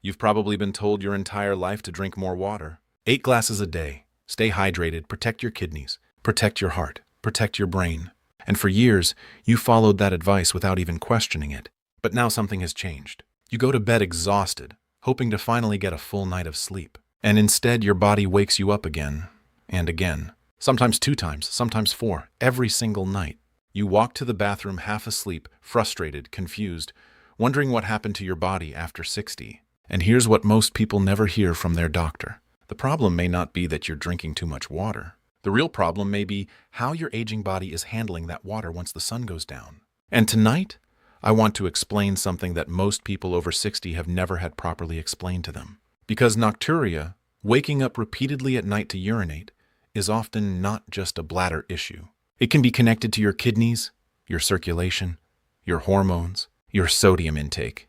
You've probably been told your entire life to drink more water. 8 glasses a day. Stay hydrated, protect your kidneys, protect your heart, protect your brain. And for years, you followed that advice without even questioning it. But now something has changed. You go to bed exhausted, hoping to finally get a full night of sleep. And instead, your body wakes you up again and again. Sometimes 2 times, sometimes 4, every single night. You walk to the bathroom half asleep, frustrated, confused, wondering what happened to your body after 60. And here's what most people never hear from their doctor. The problem may not be that you're drinking too much water. The real problem may be how your aging body is handling that water once the sun goes down. And tonight, I want to explain something that most people over 60 have never had properly explained to them. Because nocturia, waking up repeatedly at night to urinate, is often not just a bladder issue. It can be connected to your kidneys, your circulation, your hormones, your sodium intake,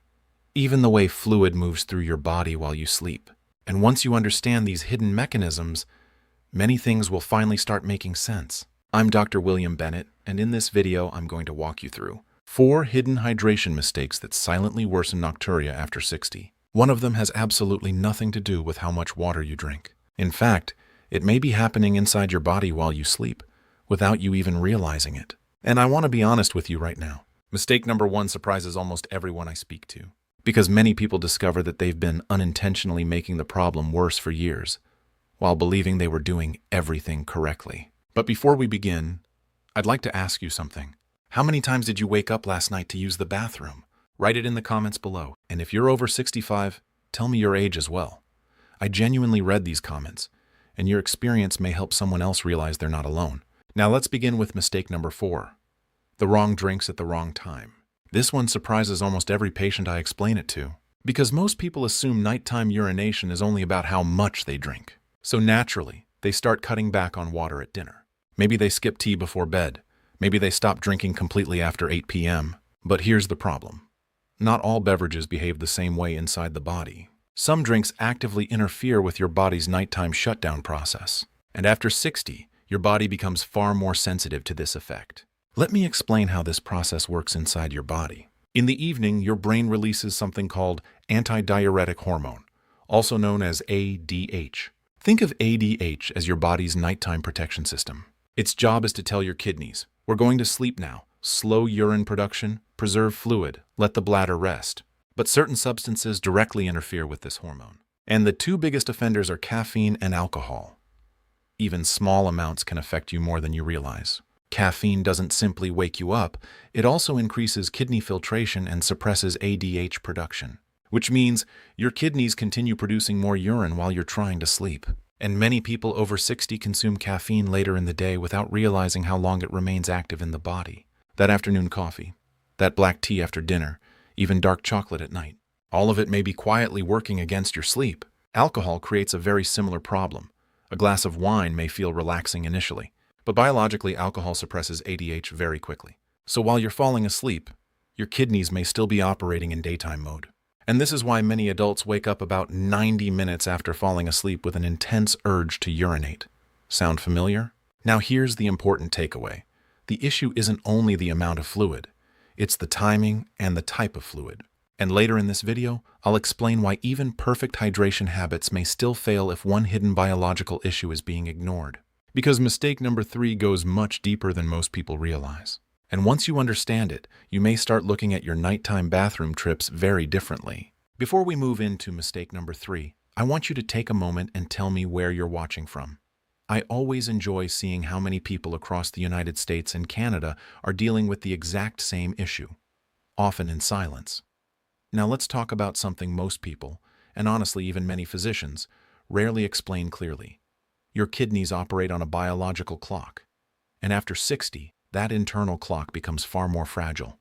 even the way fluid moves through your body while you sleep. And once you understand these hidden mechanisms, many things will finally start making sense. I'm Dr. William Bennet, and in this video I'm going to walk you through 4 hidden hydration mistakes that silently worsen nocturia after 60. One of them has absolutely nothing to do with how much water you drink. In fact, it may be happening inside your body while you sleep, without you even realizing it. And I want to be honest with you right now. Mistake number 1 surprises almost everyone I speak to, because many people discover that they've been unintentionally making the problem worse for years, while believing they were doing everything correctly. But before we begin, I'd like to ask you something. How many times did you wake up last night to use the bathroom? Write it in the comments below. And if you're over 65, tell me your age as well. I genuinely read these comments, and your experience may help someone else realize they're not alone. Now let's begin with mistake number 4. The wrong drinks at the wrong time. This one surprises almost every patient I explain it to, because most people assume nighttime urination is only about how much they drink. So naturally, they start cutting back on water at dinner. Maybe they skip tea before bed. Maybe they stop drinking completely after 8 p.m. But here's the problem. Not all beverages behave the same way inside the body. Some drinks actively interfere with your body's nighttime shutdown process. And after 60, your body becomes far more sensitive to this effect. Let me explain how this process works inside your body. In the evening, your brain releases something called antidiuretic hormone, also known as ADH. Think of ADH as your body's nighttime protection system. Its job is to tell your kidneys, we're going to sleep now, slow urine production, preserve fluid, let the bladder rest. But certain substances directly interfere with this hormone. And the 2 biggest offenders are caffeine and alcohol. Even small amounts can affect you more than you realize. Caffeine doesn't simply wake you up, it also increases kidney filtration and suppresses ADH production, which means your kidneys continue producing more urine while you're trying to sleep. And many people over 60 consume caffeine later in the day without realizing how long it remains active in the body. That afternoon coffee, that black tea after dinner, even dark chocolate at night. All of it may be quietly working against your sleep. Alcohol creates a very similar problem. A glass of wine may feel relaxing initially, but biologically alcohol suppresses ADH very quickly. So while you're falling asleep, your kidneys may still be operating in daytime mode. And this is why many adults wake up about 90 minutes after falling asleep with an intense urge to urinate. Sound familiar? Now here's the important takeaway. The issue isn't only the amount of fluid, it's the timing and the type of fluid. And later in this video, I'll explain why even perfect hydration habits may still fail if one hidden biological issue is being ignored. Because mistake number 3 goes much deeper than most people realize. And once you understand it, you may start looking at your nighttime bathroom trips very differently. Before we move into mistake number 3, I want you to take a moment and tell me where you're watching from. I always enjoy seeing how many people across the United States and Canada are dealing with the exact same issue, often in silence. Now let's talk about something most people, and honestly even many physicians, rarely explain clearly. Your kidneys operate on a biological clock, and after 60, that internal clock becomes far more fragile.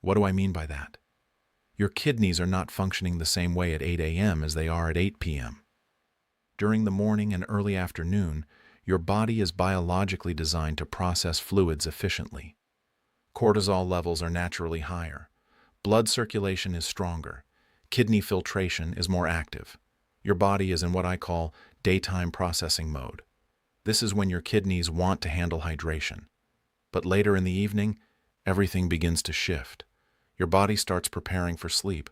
What do I mean by that? Your kidneys are not functioning the same way at 8 a.m. as they are at 8 p.m. During the morning and early afternoon, your body is biologically designed to process fluids efficiently. Cortisol levels are naturally higher. Blood circulation is stronger. Kidney filtration is more active. Your body is in what I call daytime processing mode. This is when your kidneys want to handle hydration. But later in the evening, everything begins to shift. Your body starts preparing for sleep,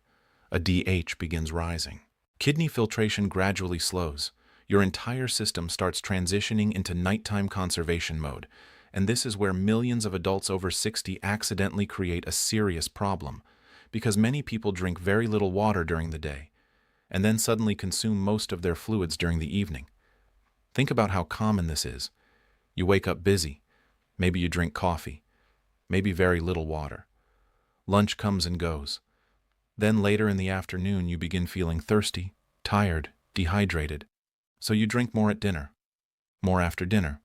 a DH begins rising. Kidney filtration gradually slows. Your entire system starts transitioning into nighttime conservation mode, and this is where millions of adults over 60 accidentally create a serious problem, because many people drink very little water during the day, and then suddenly consume most of their fluids during the evening. Think about how common this is. You wake up busy. Maybe you drink coffee. Maybe very little water. Lunch comes and goes. Then later in the afternoon, you begin feeling thirsty, tired, dehydrated. So you drink more at dinner, more after dinner,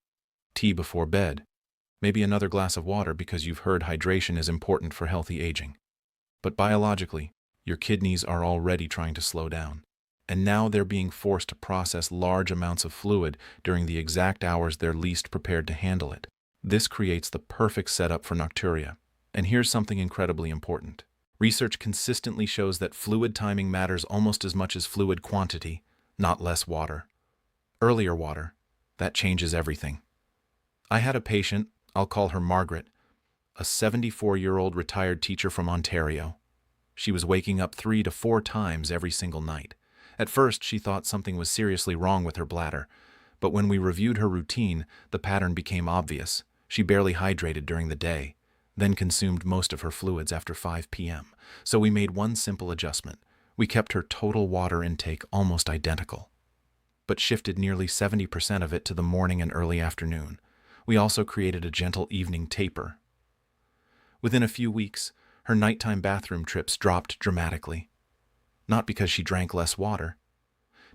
tea before bed, maybe another glass of water because you've heard hydration is important for healthy aging. But biologically, your kidneys are already trying to slow down, and now they're being forced to process large amounts of fluid during the exact hours they're least prepared to handle it. This creates the perfect setup for nocturia. And here's something incredibly important. Research consistently shows that fluid timing matters almost as much as fluid quantity, not less water. Earlier water, that changes everything. I had a patient, I'll call her Margaret, a 74-year-old retired teacher from Ontario. She was waking up 3 to 4 times every single night. At first, she thought something was seriously wrong with her bladder, but when we reviewed her routine, the pattern became obvious. She barely hydrated during the day, then consumed most of her fluids after 5 p.m. So we made one simple adjustment. We kept her total water intake almost identical, but shifted nearly 70% of it to the morning and early afternoon. We also created a gentle evening taper. Within a few weeks, her nighttime bathroom trips dropped dramatically. Not because she drank less water,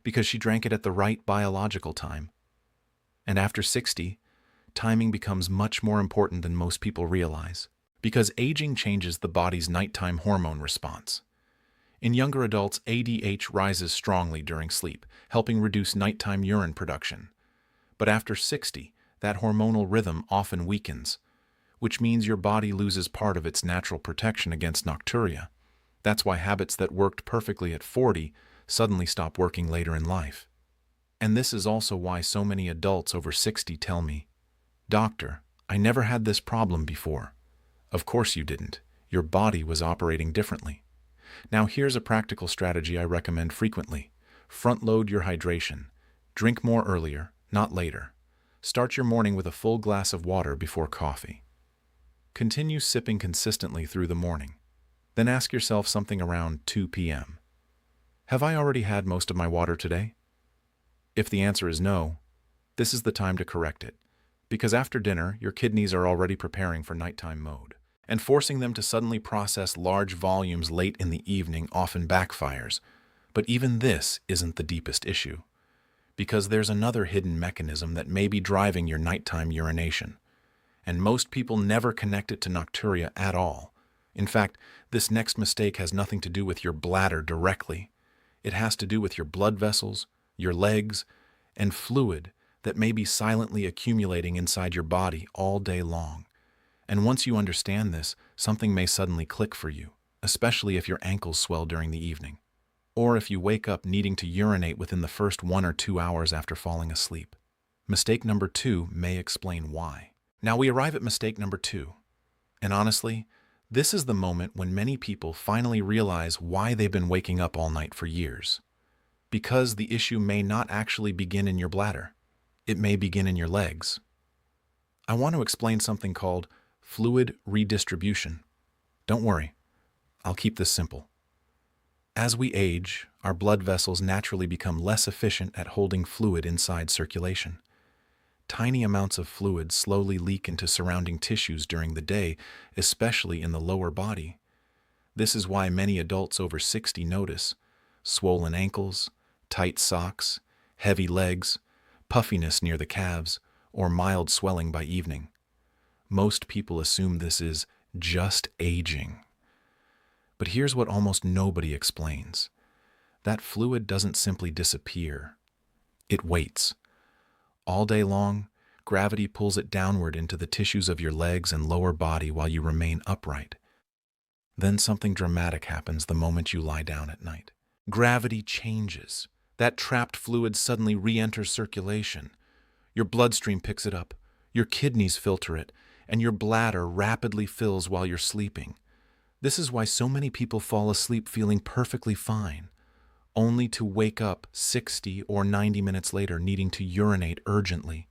because she drank it at the right biological time. And after 60, timing becomes much more important than most people realize, because aging changes the body's nighttime hormone response. In younger adults, ADH rises strongly during sleep, helping reduce nighttime urine production. But after 60, that hormonal rhythm often weakens, which means your body loses part of its natural protection against nocturia. That's why habits that worked perfectly at 40 suddenly stop working later in life. And this is also why so many adults over 60 tell me, "Doctor, I never had this problem before." Of course you didn't. Your body was operating differently. Now here's a practical strategy I recommend frequently. Front-load your hydration. Drink more earlier, not later. Start your morning with a full glass of water before coffee. Continue sipping consistently through the morning. Then ask yourself something around 2 p.m. Have I already had most of my water today? If the answer is no, this is the time to correct it, because after dinner, your kidneys are already preparing for nighttime mode, and forcing them to suddenly process large volumes late in the evening often backfires. But even this isn't the deepest issue, because there's another hidden mechanism that may be driving your nighttime urination, and most people never connect it to nocturia at all. In fact, this next mistake has nothing to do with your bladder directly. It has to do with your blood vessels, your legs, and fluid that may be silently accumulating inside your body all day long. And once you understand this, something may suddenly click for you, especially if your ankles swell during the evening, or if you wake up needing to urinate within the first 1 or 2 hours after falling asleep. Mistake number 2 may explain why. Now we arrive at mistake number 2, and honestly, this is the moment when many people finally realize why they've been waking up all night for years. Because the issue may not actually begin in your bladder. It may begin in your legs. I want to explain something called fluid redistribution. Don't worry, I'll keep this simple. As we age, our blood vessels naturally become less efficient at holding fluid inside circulation. Tiny amounts of fluid slowly leak into surrounding tissues during the day, especially in the lower body. This is why many adults over 60 notice swollen ankles, tight socks, heavy legs, puffiness near the calves, or mild swelling by evening. Most people assume this is just aging. But here's what almost nobody explains. That fluid doesn't simply disappear. It waits. All day long, gravity pulls it downward into the tissues of your legs and lower body while you remain upright. Then something dramatic happens the moment you lie down at night. Gravity changes. That trapped fluid suddenly re-enters circulation. Your bloodstream picks it up, your kidneys filter it, and your bladder rapidly fills while you're sleeping. This is why so many people fall asleep feeling perfectly fine, only to wake up 60 or 90 minutes later needing to urinate urgently.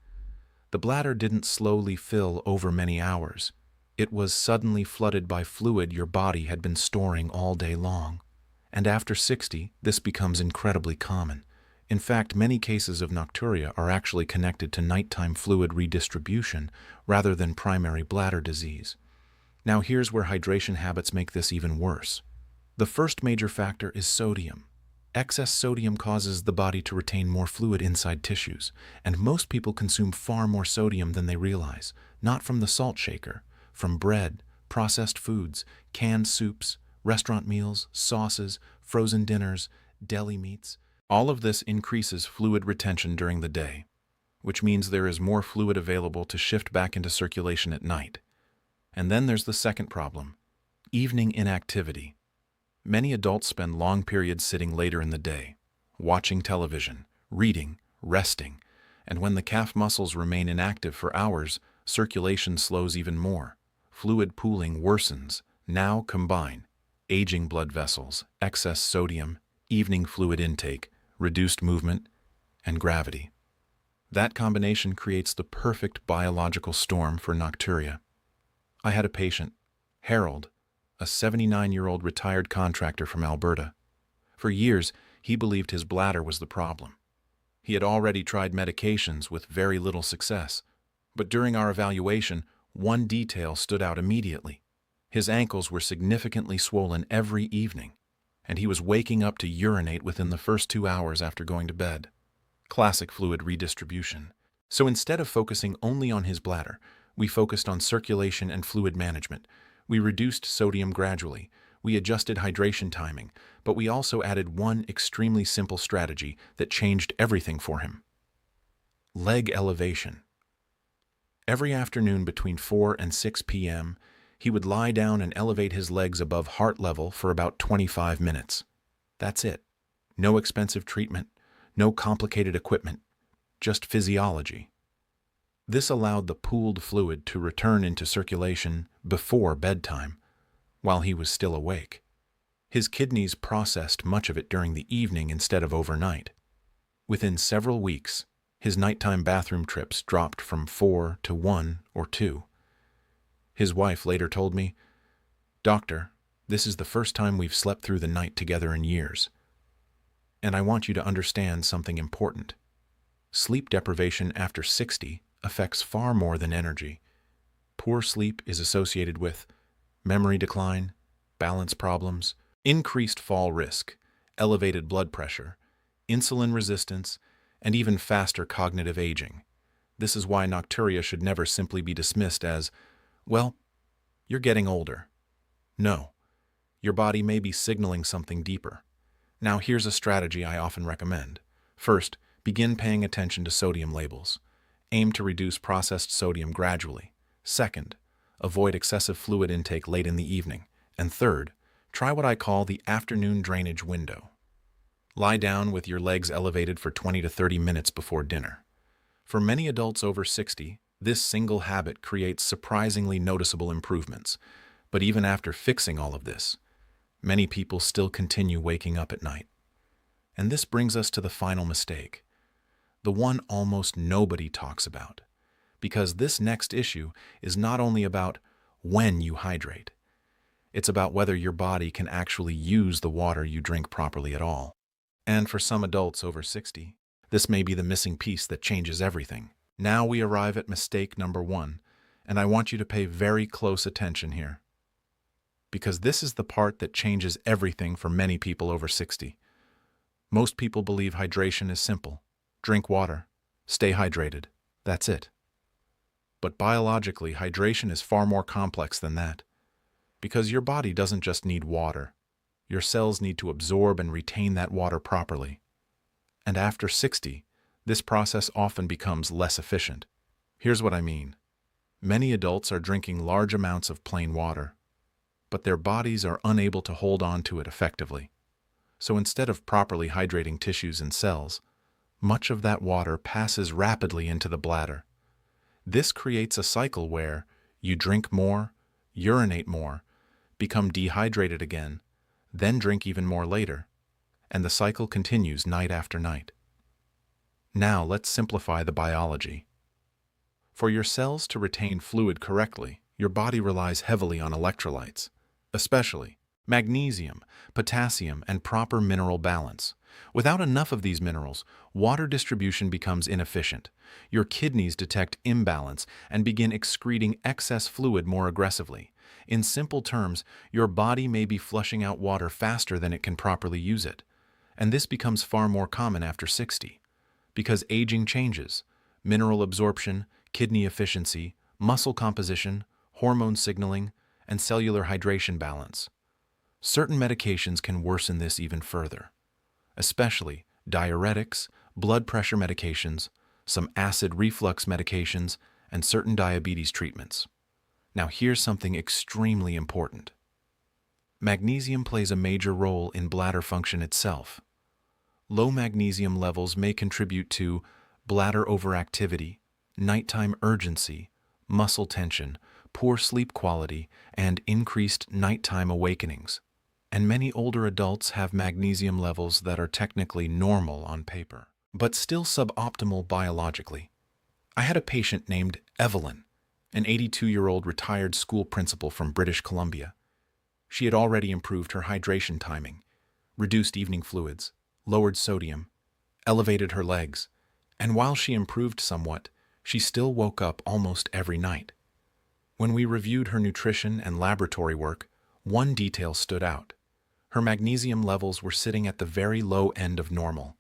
The bladder didn't slowly fill over many hours. It was suddenly flooded by fluid your body had been storing all day long. And after 60, this becomes incredibly common. In fact, many cases of nocturia are actually connected to nighttime fluid redistribution rather than primary bladder disease. Now here's where hydration habits make this even worse. The first major factor is sodium. Excess sodium causes the body to retain more fluid inside tissues, and most people consume far more sodium than they realize, not from the salt shaker, from bread, processed foods, canned soups, restaurant meals, sauces, frozen dinners, deli meats. All of this increases fluid retention during the day, which means there is more fluid available to shift back into circulation at night. And then there's the second problem, evening inactivity. Many adults spend long periods sitting later in the day, watching television, reading, resting, and when the calf muscles remain inactive for hours, circulation slows even more. Fluid pooling worsens. Now combine aging blood vessels, excess sodium, evening fluid intake, reduced movement, and gravity. That combination creates the perfect biological storm for nocturia. I had a patient, Harold, a 79-year-old retired contractor from Alberta. For years, he believed his bladder was the problem. He had already tried medications with very little success, but during our evaluation, one detail stood out immediately. His ankles were significantly swollen every evening, and he was waking up to urinate within the first 2 hours after going to bed. Classic fluid redistribution. So instead of focusing only on his bladder, we focused on circulation and fluid management. We reduced sodium gradually. We adjusted hydration timing, but we also added one extremely simple strategy that changed everything for him. Leg elevation. Every afternoon between 4 and 6 p.m., he would lie down and elevate his legs above heart level for about 25 minutes. That's it. No expensive treatment, no complicated equipment, just physiology. This allowed the pooled fluid to return into circulation before bedtime, while he was still awake. His kidneys processed much of it during the evening instead of overnight. Within several weeks, his nighttime bathroom trips dropped from 4 to 1 or 2. His wife later told me, "Doctor, this is the first time we've slept through the night together in years. And I want you to understand something important. Sleep deprivation after 60 affects far more than energy. Poor sleep is associated with memory decline, balance problems, increased fall risk, elevated blood pressure, insulin resistance, and even faster cognitive aging. This is why nocturia should never simply be dismissed as, well, you're getting older. No, your body may be signaling something deeper. Now here's a strategy I often recommend. First, begin paying attention to sodium labels. Aim to reduce processed sodium gradually. Second, avoid excessive fluid intake late in the evening. And third, try what I call the afternoon drainage window. Lie down with your legs elevated for 20 to 30 minutes before dinner. For many adults over 60, this single habit creates surprisingly noticeable improvements. But even after fixing all of this, many people still continue waking up at night. And this brings us to the final mistake, the one almost nobody talks about. Because this next issue is not only about when you hydrate, it's about whether your body can actually use the water you drink properly at all. And for some adults over 60, this may be the missing piece that changes everything. Now we arrive at mistake number 1, and I want you to pay very close attention here. Because this is the part that changes everything for many people over 60. Most people believe hydration is simple. Drink water, stay hydrated, that's it. But biologically, hydration is far more complex than that. Because your body doesn't just need water. Your cells need to absorb and retain that water properly. And after 60, this process often becomes less efficient. Here's what I mean. Many adults are drinking large amounts of plain water, but their bodies are unable to hold on to it effectively. So instead of properly hydrating tissues and cells, much of that water passes rapidly into the bladder. This creates a cycle where you drink more, urinate more, become dehydrated again, then drink even more later, and the cycle continues night after night. Now let's simplify the biology. For your cells to retain fluid correctly, your body relies heavily on electrolytes, especially magnesium, potassium, and proper mineral balance. Without enough of these minerals, water distribution becomes inefficient. Your kidneys detect imbalance and begin excreting excess fluid more aggressively. In simple terms, your body may be flushing out water faster than it can properly use it. And this becomes far more common after 60. Because aging changes, mineral absorption, kidney efficiency, muscle composition, hormone signaling, and cellular hydration balance. Certain medications can worsen this even further, especially diuretics, blood pressure medications, some acid reflux medications, and certain diabetes treatments. Now here's something extremely important. Magnesium plays a major role in bladder function itself. Low magnesium levels may contribute to bladder overactivity, nighttime urgency, muscle tension, poor sleep quality, and increased nighttime awakenings. And many older adults have magnesium levels that are technically normal on paper, but still suboptimal biologically. I had a patient named Evelyn, an 82-year-old retired school principal from British Columbia. She had already improved her hydration timing, reduced evening fluids, lowered sodium, elevated her legs, and while she improved somewhat, she still woke up almost every night. When we reviewed her nutrition and laboratory work, one detail stood out. Her magnesium levels were sitting at the very low end of normal.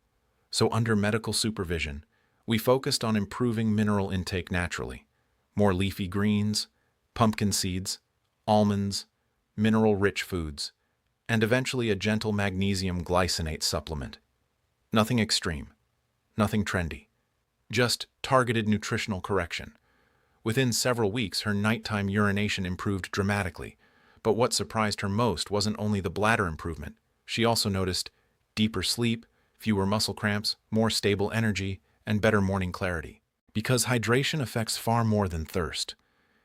So under medical supervision, we focused on improving mineral intake naturally. More leafy greens, pumpkin seeds, almonds, mineral-rich foods, and eventually a gentle magnesium glycinate supplement. Nothing extreme, nothing trendy, just targeted nutritional correction. Within several weeks, her nighttime urination improved dramatically, but what surprised her most wasn't only the bladder improvement. She also noticed deeper sleep, fewer muscle cramps, more stable energy, and better morning clarity. Because hydration affects far more than thirst.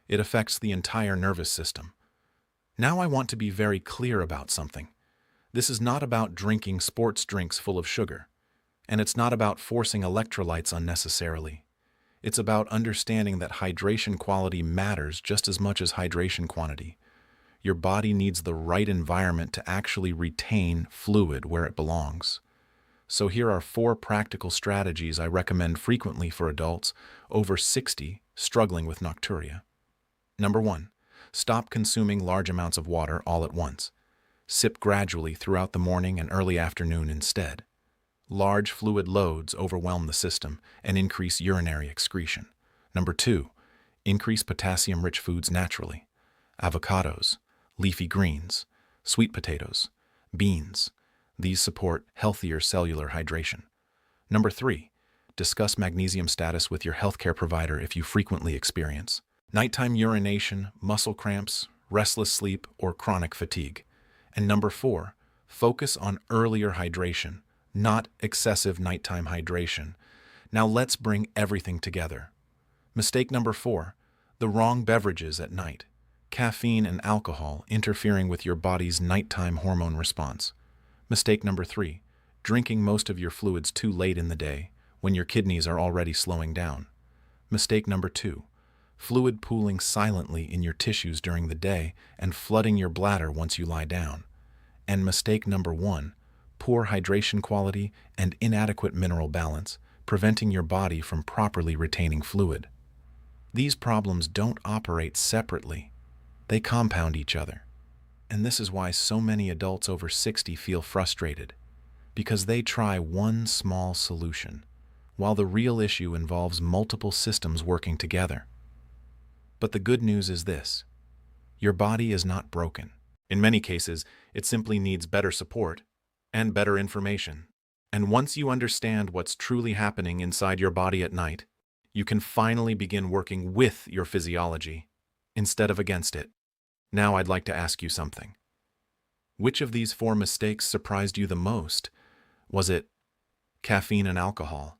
It affects the entire nervous system. Now I want to be very clear about something. This is not about drinking sports drinks full of sugar, and it's not about forcing electrolytes unnecessarily. It's about understanding that hydration quality matters just as much as hydration quantity. Your body needs the right environment to actually retain fluid where it belongs. So here are 4 practical strategies I recommend frequently for adults over 60 struggling with nocturia. Number 1. Stop consuming large amounts of water all at once. Sip gradually throughout the morning and early afternoon instead. Large fluid loads overwhelm the system and increase urinary excretion. Number 2. Increase potassium-rich foods naturally. Avocados, leafy greens, sweet potatoes, beans. These support healthier cellular hydration. Number 3. Discuss magnesium status with your healthcare provider if you frequently experience nighttime urination, muscle cramps, restless sleep, or chronic fatigue. And number 4. Focus on earlier hydration, not excessive nighttime hydration. Now let's bring everything together. Mistake number 4. The wrong beverages at night. Caffeine and alcohol interfering with your body's nighttime hormone response. Mistake number 3. Drinking most of your fluids too late in the day, when your kidneys are already slowing down. Mistake number 2. Fluid pooling silently in your tissues during the day and flooding your bladder once you lie down. And mistake number 1. Poor hydration quality and inadequate mineral balance, preventing your body from properly retaining fluid. These problems don't operate separately. They compound each other. And this is why so many adults over 60 feel frustrated, because they try one small solution, while the real issue involves multiple systems working together. But the good news is this: your body is not broken. In many cases, it simply needs better support and better information. And once you understand what's truly happening inside your body at night, you can finally begin working with your physiology instead of against it. Now I'd like to ask you something. Which of these 4 mistakes surprised you the most? Was it caffeine and alcohol,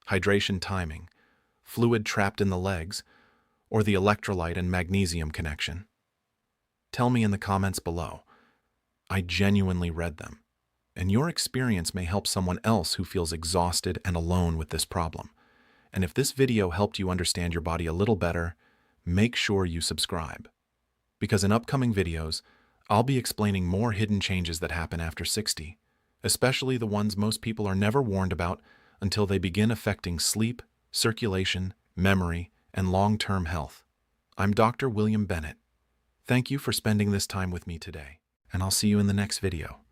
hydration timing, fluid trapped in the legs, or the electrolyte and magnesium connection? Tell me in the comments below. I genuinely read them. And your experience may help someone else who feels exhausted and alone with this problem. And if this video helped you understand your body a little better, make sure you subscribe. Because in upcoming videos, I'll be explaining more hidden changes that happen after 60, especially the ones most people are never warned about until they begin affecting sleep, circulation, memory, and long-term health. I'm Dr. William Bennet. Thank you for spending this time with me today, and I'll see you in the next video.